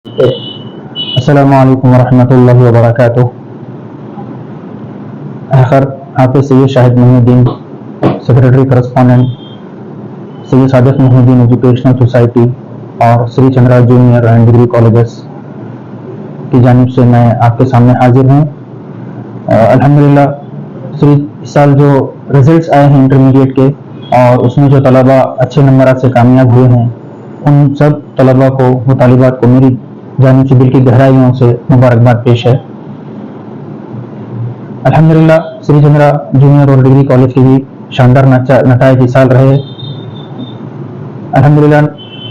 अस्सलामु अलैकुम वरहमतुल्लाहि वबरकातुह। आखिर Hafiz Syed Shahid Moinuddin, secretary correspondent Syed Sadiq Moinuddin educational society और Shri Chandra junior and degree colleges की जानिब से मैं आपके सामने हाजिर हूँ। अल्हम्दुलिल्लाह इस साल जो रिजल्ट्स आए हैं इंटरमीडिएट के और उसमें जो तलबा अच्छे नंबरात से कामयाब हुए हैं, उन सब तलबा को व तालिबात को मेरी जानिब से दिल की गहराइयों से मुबारकबाद पेश है। अल्हम्दुलिल्लाह श्री चंद्रा जूनियर और डिग्री कॉलेज के भी शानदार नताइज इस साल रहे। अल्हम्दुलिल्लाह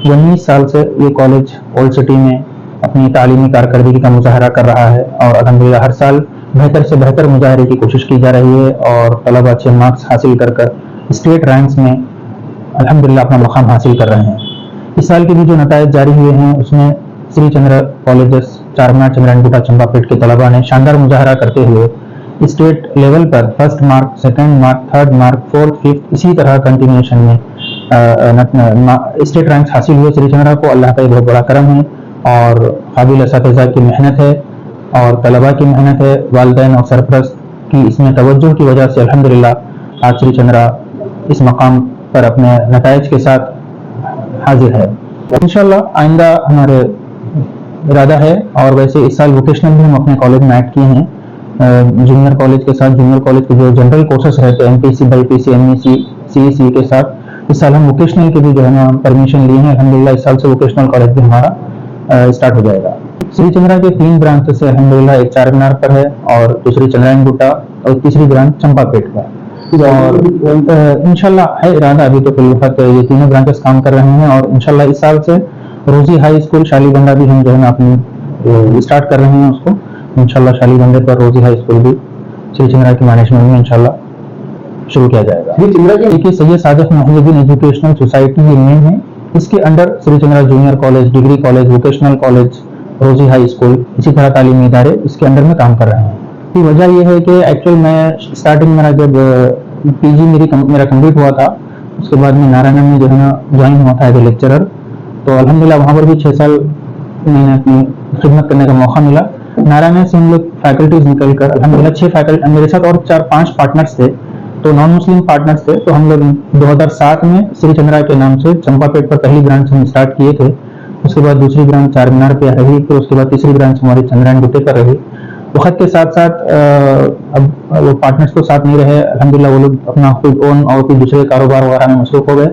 19 साल से ये कॉलेज ओल्ड सिटी में अपनी तालीमी कारकर्दगी का मुजाहरा कर रहा है और अल्हम्दुलिल्लाह हर साल बेहतर से बेहतर मुजाहरे की कोशिश की जा रही है और तलबा अच्छे मार्क्स हासिल कर स्टेट रैंक्स में अल्हम्दुलिल्लाह अपना मुकाम हासिल कर रहे हैं। इस साल के भी जो नताइज जारी हुए हैं उसमें श्री चंद्रा कॉलेजेस चारमीनार चंद्रायनगुट्टा चंपापेट के तलबा ने शानदार मुजाहरा करते हुए स्टेट लेवल पर first mark, second mark, third mark, fourth, fifth इसी तरह कंटिन्यूएशन में स्टेट रैंक्स हासिल हुए। श्री चंद्रा को अल्लाह का बहुत बड़ा करम है और काबिल असातिज़ा की मेहनत है और तलबा की मेहनत है, वालिदैन और सरपरस्त की इसमें तवज्जो की वजह से अल्हम्दुलिल्लाह आज श्री चंद्रा इस मकाम पर अपने नताइज के साथ हाजिर है। इंशाल्लाह आइंदा हमारे इरादा है और वैसे इस साल वोकेशनल भी हम अपने कॉलेज में ऐड किए हैं। जूनियर कॉलेज के साथ जूनियर कॉलेज के जो जनरल कोर्सेस रहते हैं एमपीसी, बाईपीसी, एमईसी, सीईसी के साथ इस साल हम वोकेशनल के भी जो है ना परमिशन लिए हैं। अल्हम्दुलिल्लाह इस साल से वोकेशनल कॉलेज भी हमारा स्टार्ट हो जाएगा। श्री चंद्रा के 3 ब्रांचेस है अल्हम्दुलिल्लाह, एक चारमीनार पर है और दूसरी चंद्रायनगुट्टा और तीसरी ब्रांच चंपापेट का। और इंशाल्लाह है इरादा, अभी तो फिल वक्त ये तीनों ब्रांचेस काम कर रहे हैं और इंशाल्लाह इस साल से रोजी हाई स्कूल शालीबंडा भी हम जो है ना अपनी स्टार्ट कर रहे हैं उसको। इंशाल्लाह शालीबंडे पर रोजी हाई स्कूल भी श्री चंद्रा की मैनेजमेंट में इंशाल्लाह शुरू किया जाएगा। श्री चंद्रा के सैयद सादिक मोइनुद्दीन एजुकेशनल सोसाइटी ये नेम है, इसके under Shri Chandra junior college, degree college, vocational college, रोजी हाई स्कूल इसी तरह तालीमी इदारे इसके अंडर में काम कर रहे हैं। की वजह यह है कि एक्चुअल मैं स्टार्टिंग मेरा जब पीजी मेरा कंप्लीट हुआ था उसके बाद में नारायण में जो है ना ज्वाइन हुआ था एज ए लेक्चरर, तो अल्हम्दुलिल्लाह वहाँ पर भी 6 साल मैंने अपनी खिदमत करने का मौका मिला। नारायण से हम लोग फैकल्टीज निकल कर अल्हम्दुलिल्लाह 6 फैकल्टी मेरे साथ और 4-5 पार्टनर्स थे, तो नॉन मुस्लिम पार्टनर्स थे। तो हम लोग 2007 में श्री चंद्रा के नाम से चंपापेट पर पहली ब्रांच हम स्टार्ट किए थे। उसके बाद दूसरी ब्रांच चारमीनार पे रही, फिर उसके बाद तीसरी ब्रांच हमारी चंद्रायनगुट्टे पर रही। वक्त के साथ साथ अब वो पार्टनर्स तो साथ नहीं रहे, अल्हम्दुलिल्लाह वो लोग अपना खुद ओन और फिर दूसरे कारोबार वगैरह में मसरूफ हो गए।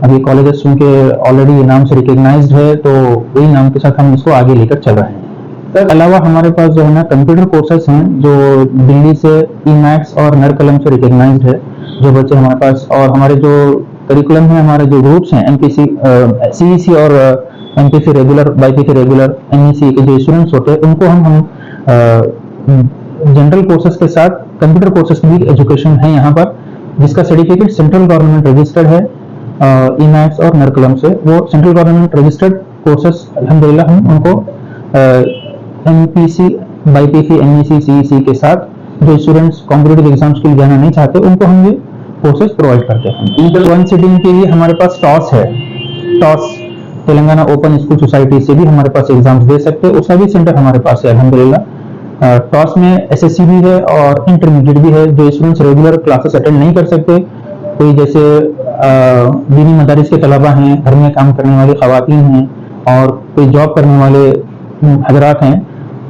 अभी कॉलेजेस चूंकि ऑलरेडी ये नाम से रिकग्नाइज्ड है तो वही नाम के साथ हम इसको आगे लेकर चल रहे हैं। इसके अलावा हमारे पास जो है ना कंप्यूटर कोर्सेस हैं जो दिल्ली से ई-मैक्स और नरकलम से रिकग्नाइज्ड है जो बच्चे हमारे पास, और हमारे जो करिकुलम है, हमारे जो ग्रुप्स हैं एमपीसी, सीईसी और MPC regular, BiPC regular, MEC के जो स्टूडेंट्स होते हैं उनको हम जनरल कोर्सेज के साथ कंप्यूटर कोर्सेज की भी एजुकेशन है यहाँ पर, जिसका सर्टिफिकेट सेंट्रल गवर्नमेंट रजिस्टर्ड है ई-मैक्स और नरकलम से। वो सेंट्रल गवर्नमेंट रजिस्टर्ड कोर्सेज अल्हम्दुलिल्लाह हम उनको एमपीसी, बाईपीसी, एमईसी, सीईसी के साथ जो स्टूडेंट्स कॉम्पिटिटिव एग्जाम्स के लिए जाना नहीं चाहते उनको हम ये कोर्सेज प्रोवाइड करते हैं। इंटर 1 सिटिंग के लिए हमारे पास टॉस है, toss Telangana open school society से भी हमारे पास एग्जाम्स दे सकते हैं, उसका भी सेंटर हमारे पास है अल्हम्दुलिल्लाह। टॉस में एसएससी भी है और इंटरमीडिएट भी है। जो स्टूडेंट्स रेगुलर क्लासेस अटेंड नहीं कर सकते, कोई जैसे दीनी मदारिस के तलबा हैं, घर में काम करने वाली ख़वातीन हैं और कोई जॉब करने वाले हजरात हैं,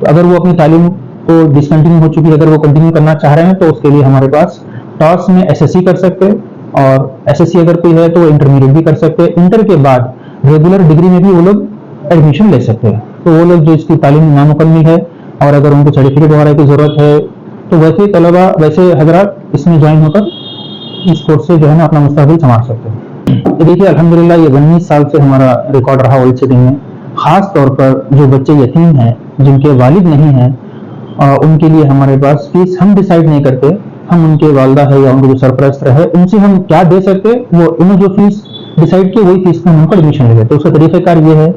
तो अगर वो अपनी तालीम को डिसकंटिन्यू हो चुकी है, अगर वो कंटिन्यू करना चाह रहे हैं तो उसके लिए हमारे पास टॉस में एसएससी कर सकते हैं और एसएससी अगर कोई है तो वो इंटरमीडिएट भी कर सकते हैं। इंटर के बाद रेगुलर डिग्री में भी वो लोग एडमिशन ले सकते हैं। तो वो लोग जो इसकी तालीम नामुकम्मिल है और अगर उनको सर्टिफिकेट वगैरह की जरूरत है तो वैसे तलबा, वैसे हजरात इसमें ज्वाइन होकर इस कोर्स से जो है ना अपना मुस्तकबिल संभाल सकते हैं। देखिए अल्हम्दुलिल्लाह ये 19 साल से हमारा रिकॉर्ड रहा ओल्ड सिटी में। खास तौर पर जो बच्चे यतीम हैं, जिनके वालिद नहीं हैं, उनके लिए हमारे पास फीस हम डिसाइड नहीं करते, हम उनके वालदा है या उनके जो सरपरस्त है उनसे हम क्या दे सकते, वो उन्हें जो फीस डिसाइड किए वही फीस में उनको एडमिशन ले लेते। उसका तरीक़ाकार ये है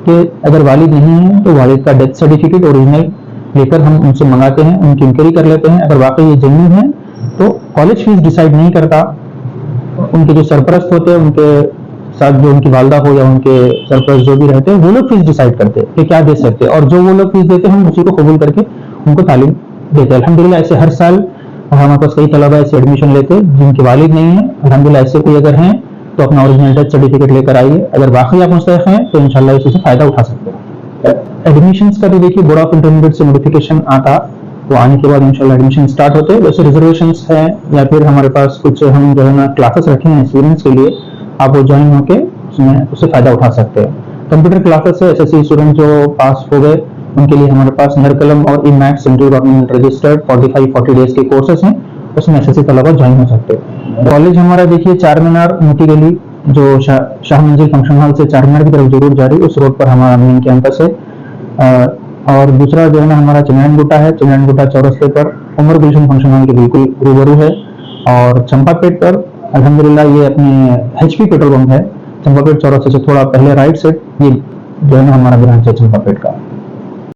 कि अगर वालिद नहीं है तो वालिद का डेथ सर्टिफिकेट ओरिजिनल लेकर हम उनसे मंगाते हैं, उनकी इंक्वायरी कर लेते हैं। अगर वाकई ये जेन्युइन है तो कॉलेज फीस डिसाइड नहीं करता, उनके जो सरपरस्त होते हैं, उनके साथ जो उनकी वालदा हो या उनके सरपरस्त जो भी रहते हैं, वो लोग फीस डिसाइड करते हैं कि क्या दे सकते हैं, और जो वो लोग फीस देते हैं हम उसी को कबूल करके उनको तालीम देते हैं। अल्हम्दुलिल्लाह ऐसे हर साल हमारे पास कई तलबा ऐसे एडमिशन लेते हैं जिनके वालिद नहीं है। अल्हम्दुलिल्लाह ऐसे कोई अगर हैं तो अपना ओरिजिनल डेथ सर्टिफिकेट लेकर आइए, अगर वाकई आप मुस्तहिक़ हैं तो इंशाल्लाह इसी से फ़ायदा उठा सकते हैं। एडमिशन्स का भी देखिए बोर्ड ऑफ इंटरमीडिएट से नोटिफिकेशन आता, तो आने के बाद इंशाल्लाह एडमिशन स्टार्ट होते हैं। वैसे रिजर्वेशंस हैं या फिर हमारे पास कुछ हम जो है ना क्लासेस रखे हैं स्टूडेंट्स के लिए, आप वो ज्वाइन होके उसमें उससे फ़ायदा उठा सकते हैं। कंप्यूटर क्लासेस है, एसएससी स्टूडेंट जो पास हो गए उनके लिए हमारे पास नरकलम और इमैट सेंट्रल गवर्नमेंट रजिस्टर्ड 45-40 डेज के कोर्सेज हैं, उसमें एसएससी तलबा ज्वाइन हो सकते हैं। कॉलेज हमारा देखिए चार मीनार मोती गली जो शाह मंजिल फंक्शन हॉल से चार मीनार की तरफ जरूर जा रही है, उस रोड पर हमारा मेन कैंपस है। और दूसरा जो है ना हमारा चिनान गुटा है, चिनान गुटा चौरस्ते पर उमर गुलशन फंक्शन हॉल के बिल्कुल रूबरू है। और चंपापेट पर अल्हम्दुलिल्लाह ये अपने एचपी पेट्रोल पंप है, चंपापेट चौरस्ते से थोड़ा पहले राइट साइड, ये जो है ना हमारा ब्रांच है चंपापेट का।